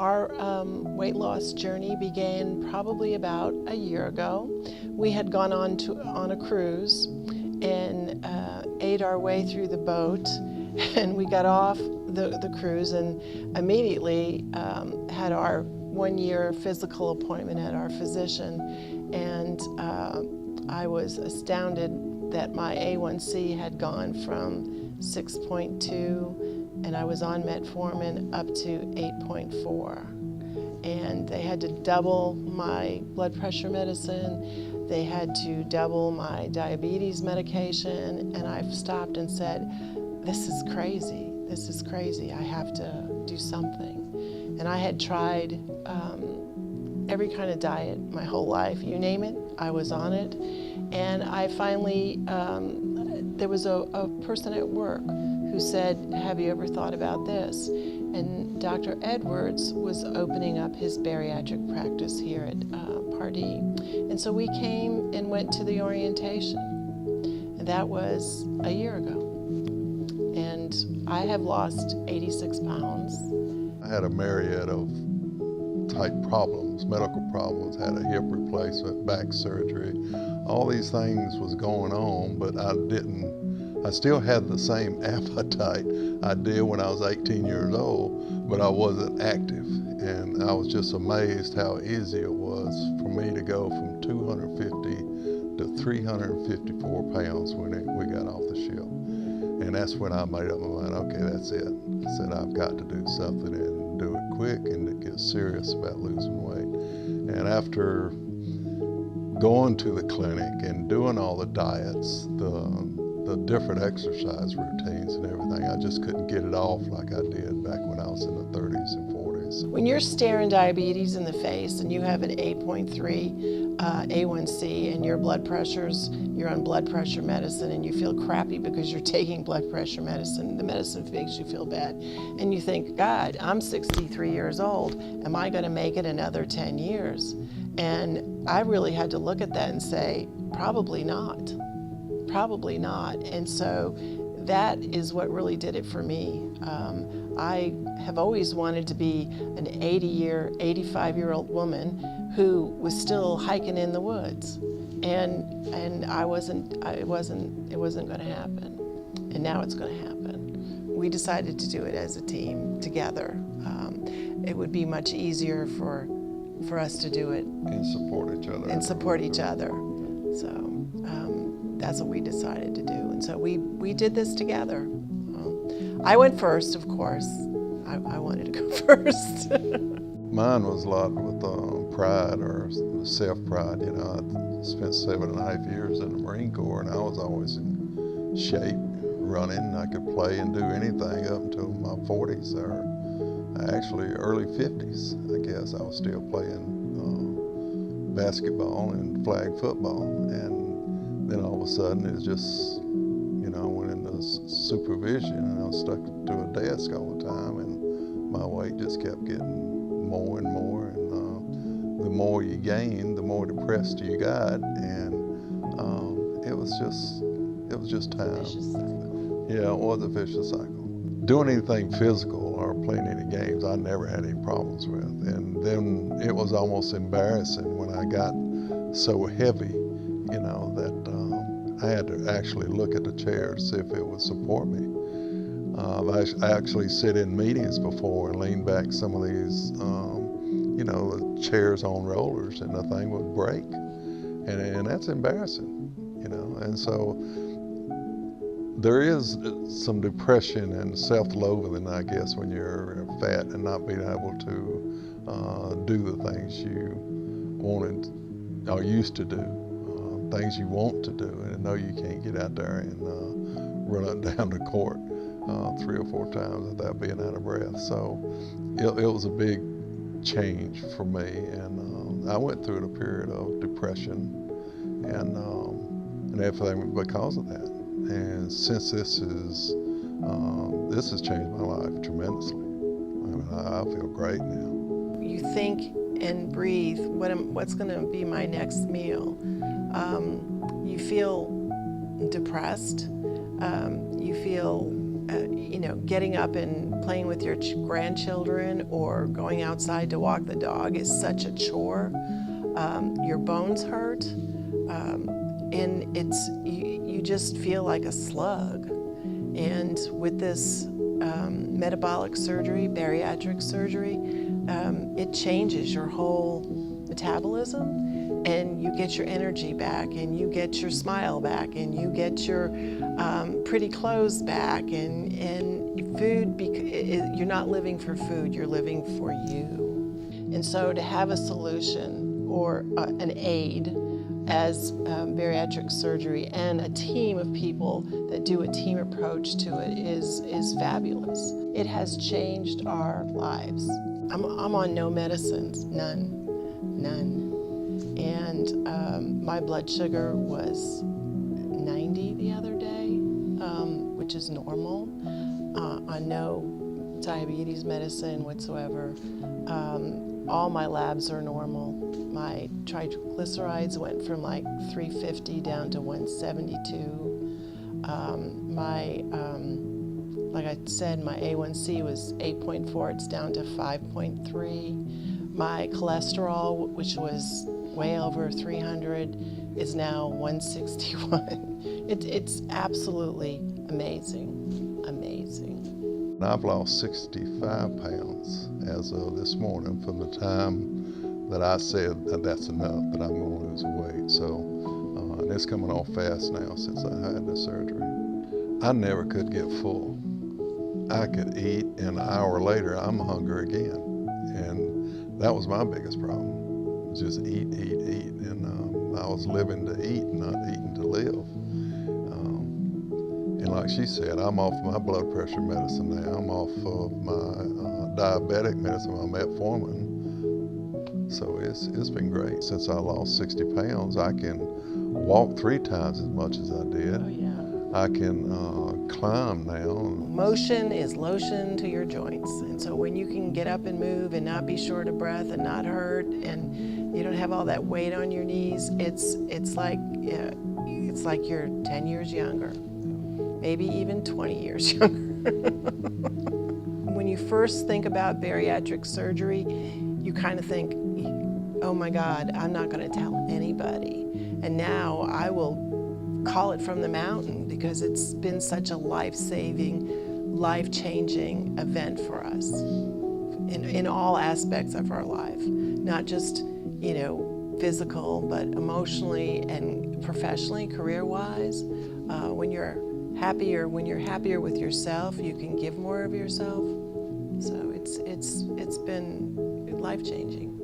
Our weight loss journey began probably about a year ago. We had gone on a cruise and ate our way through the boat, and we got off the cruise and immediately had our 1-year physical appointment at our physician, and I was astounded that my A1C had gone from 6.2, and I was on metformin, up to 8.4. And they had to double my blood pressure medicine, they had to double my diabetes medication, and I've stopped and said, this is crazy, I have to do something. And I had tried every kind of diet my whole life, you name it, I was on it. And I finally, there was a person at work who said, have you ever thought about this? And Dr. Edwards was opening up his bariatric practice here at Pardee. And so we came and went to the orientation. And that was a year ago. And I have lost 86 pounds. I had a myriad of type problems, medical problems, had a hip replacement, back surgery. All these things was going on, but I still had the same appetite I did when I was 18 years old, but I wasn't active. And I was just amazed how easy it was for me to go from 250 to 354 pounds when we got off the ship. And that's when I made up my mind, okay, that's it. I said, I've got to do something and do it quick and to get serious about losing weight. And after going to the clinic and doing all the diets, the different exercise routines and everything, I just couldn't get it off like I did back when I was in the 30s and 40s. When you're staring diabetes in the face and you have an 8.3 A1C and your blood pressures, you're on blood pressure medicine and you feel crappy because you're taking blood pressure medicine, the medicine makes you feel bad, and you think, God, I'm 63 years old, am I going to make it another 10 years? And I really had to look at that and say, probably not. Probably not. And so that is what really did it for me. I have always wanted to be an 85-year-old woman who was still hiking in the woods, and it wasn't going to happen. And now it's going to happen. We decided to do it as a team together. It would be much easier for us to do it and support each other. And support each other. So that's what we decided to do. And so we did this together. I went first, of course. I wanted to go first. Mine was a lot with pride or self-pride. You know, I spent 7.5 years in the Marine Corps, and I was always in shape, running. I could play and do anything up until my 40s or actually early 50s. I guess I was still playing basketball and flag football, and then all of a sudden it was just, you know, I went into supervision and I was stuck to a desk all the time, and my weight just kept getting more and more, and the more you gained, the more depressed you got, and it was just time. Vicious cycle. Yeah, it was a vicious cycle. Doing anything physical or playing any games, I never had any problems with. And then it was almost embarrassing when I got so heavy, you know, that I had to actually look at the chair to see if it would support me. I actually sit in meetings before and lean back some of these, you know, the chairs on rollers, and the thing would break. And that's embarrassing, you know. And so there is some depression and self-loathing, I guess, when you're fat and not being able to do the things you wanted or used to do, things you want to do, and know you can't get out there and run up down to court 3 or 4 times without being out of breath. So it was a big change for me, and I went through a period of depression and everything because of that. And since this has changed my life tremendously. I mean, I feel great now. You think and breathe, what's going to be my next meal? You feel depressed. You feel getting up and playing with your grandchildren or going outside to walk the dog is such a chore. Your bones hurt, and you just feel like a slug. And with this metabolic surgery, bariatric surgery, it changes your whole metabolism, and you get your energy back, and you get your smile back, and you get your pretty clothes back, and food, you're not living for food, you're living for you. And so to have a solution or an aid as bariatric surgery and a team of people that do a team approach to it is fabulous. It has changed our lives. I'm on no medicines, none. And my blood sugar was 90 the other day, which is normal. On no diabetes medicine whatsoever. All my labs are normal. My triglycerides went from like 350 down to 172. Like I said, my A1C was 8.4, it's down to 5.3. My cholesterol, which was way over 300, is now 161. It's absolutely amazing, amazing. I've lost 65 pounds as of this morning from the time that I said that that's enough, that I'm going to lose weight. So, and it's coming on fast now since I had the surgery. I never could get full. I could eat, and an hour later, I'm hungry again. And that was my biggest problem, just eat. And I was living to eat, not eating to live. And like she said, I'm off my blood pressure medicine now. I'm off of my diabetic medicine, my metformin. So it's been great. Since I lost 60 pounds, I can walk 3 times as much as I did. Oh, yeah. I can climb now. Motion is lotion to your joints. And so when you can get up and move and not be short of breath and not hurt, and you don't have all that weight on your knees, it's like you're 10 years younger, maybe even 20 years younger. When you first think about bariatric surgery, you kind of think, oh my God, I'm not going to tell anybody. And now I will call it from the mountain because it's been such a life-saving, life-changing event for us in all aspects of our life, not just, physical, but emotionally and professionally, career-wise. When you're happier with yourself, you can give more of yourself. So it's been life-changing.